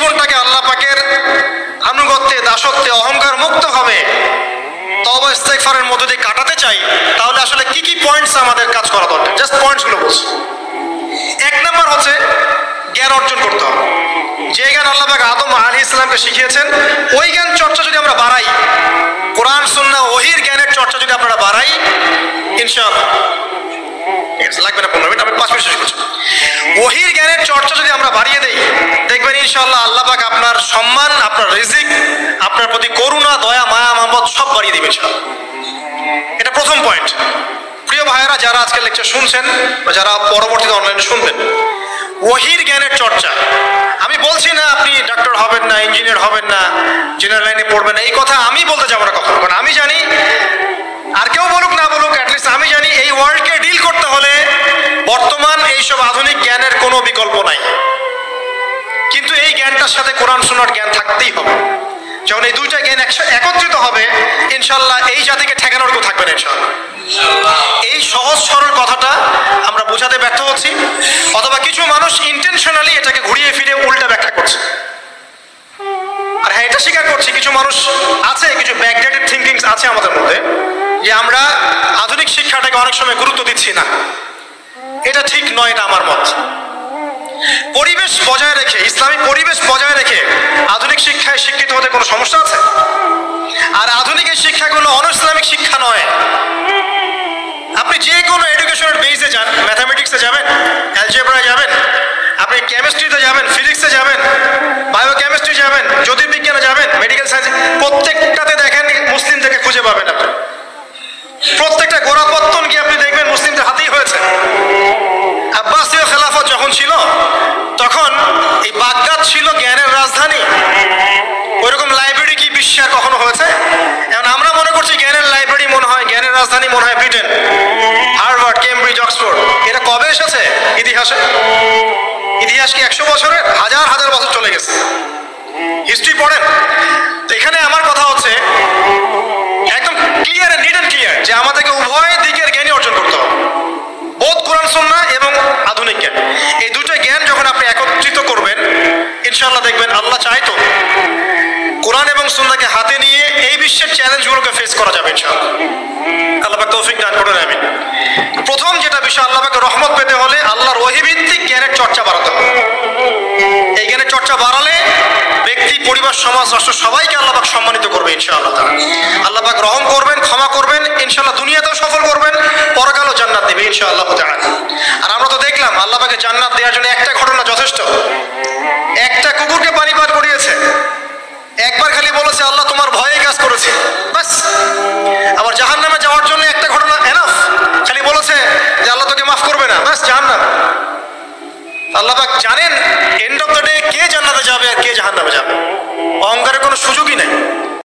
জীবনটাকে আল্লাহ পাকের আনুগত্যে, দাসত্বে, অহংকার মুক্তভাবে তওবা ইস্তেগফারের মধ্য দিয়ে কাটাতে চাই, তাহলে আসলে কি কি পয়েন্টস আমাদের কাজ করা দরকার, জাস্ট পয়েন্টসগুলো বলছি। 1 নম্বর হচ্ছে জ্ঞান অর্জন করতে হবে। যে জ্ঞান আল্লাহ পাক আদম আলাইহিস সালামকে শিখিয়েছেন, ওই জ্ঞান চর্চা যদি আমরা বাড়াই, কোরআন সুন্নাহ ওহীর জ্ঞানের চর্চা যদি আমরা বাড়াই, ইনশাআল্লাহ লাগবে না 15 মিনিট, আমি 5 মিনিট শেষ করছি। ওহীর জ্ঞানের চর্চা যদি আমরা বাড়িয়ে দেই, দেখবেন ইনশাআল্লাহ আল্লাহ পাক আপনার সম্মান, আপনার রিজিক, আপনার প্রতি করুণা, দয়া, মায়া, মহব্বত সব বাড়িয়ে দিবে ইনশাআল্লাহ। এটা প্রথম পয়েন্ট। প্রিয় ভাইয়েরা, যারা আজকে লেকচার শুনছেন বা যারা পরবর্তীতে অনলাইনে শুনবেন, ওহীর জ্ঞানের চর্চা। আমি বলছি না আপনি ডাক্তার হবেন না, ইঞ্জিনিয়ার হবেন না, জেনারেল লাইনে পড়বেন না, এই কথা আমি বলতে যাবো না কখনো। কারণ আমি জানি, আর কেউ বলুক না বলুক, অ্যাটলিস্ট আমি জানি এই ওয়ার্ল্ডকে ডিল করতে হলে বর্তমান এইসব আধুনিক জ্ঞানের কোনো বিকল্প নাই। কিন্তু এই জ্ঞানটার সাথে কোরআন সুন্নাহর জ্ঞান থাকতেই হবে। যখন এই দুইটা জ্ঞান একত্রিত হবে, ইনশাআল্লাহ এই জাতিকে ঠেকানোর কেউ থাকবে না ইনশাআল্লাহ। এই সহজ সরল কথাটা আমরা বোঝাতে ব্যর্থ হচ্ছি, অথবা কিছু মানুষ ইন্টেনশনালি এটাকে ঘুরিয়ে ফিরে উল্টা ব্যাখ্যা করছে। আর হ্যাঁ, এটা স্বীকার করছি, কিছু মানুষ আছে, কিছু ব্যাকডেটেড থিঙ্কিংস আছে আমাদের মধ্যে, যে আমরা আধুনিক শিক্ষাটাকে অনেক সময় গুরুত্ব দিচ্ছি না। এটা ঠিক নয়, এটা আমার মত। পরিবেশ বজায় রেখে, ইসলামিক পরিবেশ বজায় রেখে আধুনিক শিক্ষায় শিক্ষিত হতে কোনো সমস্যা আছে? আর আধুনিক এই শিক্ষাগুলো অনইসলামিক শিক্ষা নয়। আপনি যে কোনো এডুকেশনের বেসে যান, ম্যাথামেটিক্সে যাবেন, অ্যালজেব্রায় যাবেন, আপনি কেমিস্ট্রিতে যাবেন, ফিজিক্সে যাবেন, বায়োকেমিস্ট্রি যাবেন, জ্যোতির্বিজ্ঞানে যাবেন, মেডিকেল সায়েন্স, প্রত্যেকটাতে দেখেন মুসলিমদেরকে খুঁজে পাবেন আপনি। প্রত্যেকটা গোড়াপত্তন কি আপনি দেখবেন মুসলিমদের হাতেই হয়েছে। আব্বাসীয় খেলাফত যখন ছিল, তখন এই বাগদাদ ছিল জ্ঞানের রাজধানী। ওইরকম লাইব্রেরি কি বিশ্বে আর কখনো হয়েছে? এখন আমরা মনে করছি জ্ঞানের লাইব্রেরি মনে হয়, জ্ঞানের রাজধানী মনে হয় ব্রিটেন, হার্ভার্ড, কেমব্রিজ, অক্সফোর্ড। এটা কবে এসেছে ইতিহাসে? ইতিহাস কি 100 বছরের? হাজার হাজার বছর চলে গেছে। হিস্ট্রি পড়েন। তো এখানে আমার কথা হচ্ছে একদম ক্লিয়ার, নিট অ্যান্ড ক্লিয়ার, যে আমাদেরকে উভয় দিকের জ্ঞানই অর্জন করতে হবে, বোধ কোরআন সুন্নাহ এবং আধুনিক জ্ঞান। এই দুটো জ্ঞান যখন আপনি একত্রিত করবেন, ইনশাআল্লাহ দেখবেন আল্লাহ চাইতো কোরআন এবং সুন্নাহকে হাতে নিয়ে এই বিশ্বের চ্যালেঞ্জগুলোকে ফেস করা যাবে ইনশাআল্লাহ। আল্লাহ পাক তৌফিক দান করুন, আমিন। প্রথম যেটা বিষয়, আল্লাহ পাকের রহমত পেতে হলে আল্লাহর ওহীভিত্তিক জ্ঞানের চর্চা বাড়াতে হবে। এই জ্ঞানের চর্চা বাড়ালে ব্যক্তি, পরিবার, সমাজ, রাষ্ট্র সবাইকে আল্লাহ পাক সম্মানিত করবে ইনশাআল্লাহ তাআলা। আল্লাহ পাক রহম করবেন, ক্ষমা করবেন, ইনশাআল্লাহ দুনিয়াতেও সফল করবেন, পরকালেও জান্নাত দেবে ইনশাআল্লাহ তাআলা। আর আমরা তো দেখলাম আল্লাহ পাকে জান্নাত দেওয়ার জন্য একটা ঘটনা যথেষ্ট। একটা কুকুরকে পানি পান করিয়েছে, একবার খালি বলেছে আল্লাহ তোমার ভয়ে কাজ করেছে, বাস। আবার জাহান্নামে যাওয়ার জন্য একটা ঘটনা এনাফ, খালি বলেছে যে আল্লাহ তোকে মাফ করবে না, বাস জাহান্নাম। আল্লাহ পাক জানেন এন্ড অফ দ্য ডে কে জান্নাতে যাবে আর কে জাহান্নামে যাবে। অহংকারের কোনো সুযোগই নাই।